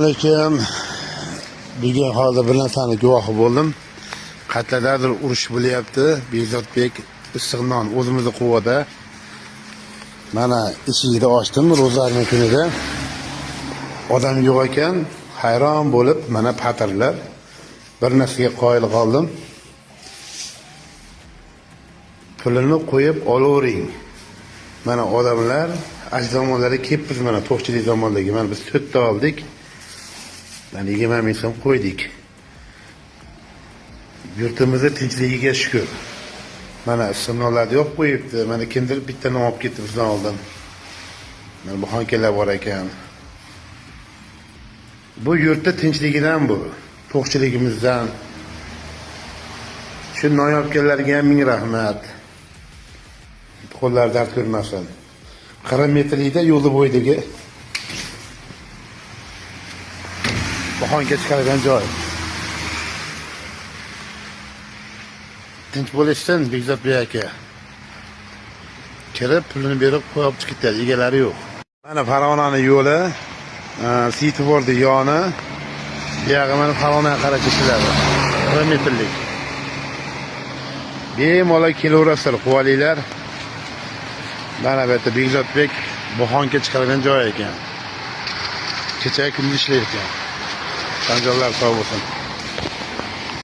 Lekin bugun hozir bir narsani guvohi bo'ldim. Qayerlardir urush bo'lyapti. Bekzodbek issiqnon o'zimizni quvada. Mana eshigini ochdim ro'zlarning kunida. Odam yo'q ekan, hayron bo'lib mana patirlar. Bir narsaga qoyil qoldim. Pulini qo'yib olavering. Mana odamlar ajzamonlarga kelib biz mana to'qchilik zamondagi mana biz 4 ta oldik. Yani 20 ming so'm qo'ydik. Yurtimizda tinchligiga shukr. Mana issiqnonlarni yo'q qo'yibdi. Mana kimdir bittani olib ketdi bizdan oldin. Mana bu xonkalar bor ekan. Bu yurtda tinchligidan bu, to'qchiligimizdan. Shu noyobkelarga ham ming rahmat. Qo'llar dard ko'rmasin. 40 metrlikda yo'lni bo'yidagi bahonga chiqargan joy. Tinch bo'lishsin Bekzodbek aka. Kirib pulini berib qo'yib chiqib ketadi, egalari yo'q. Mana Farg'onaning yo'li, Sitovordi yoni, bu yoqqa mana Farg'onaga qarab ketishadi. 1 metrlik. Bemalol kelaverasizlar, quvalinglar. Mana bu yerda Bekzodbek bahonga chiqargan joy ekan. Kecha kunduz ishlaydi ekan. Janjallar sog' bo'lsin.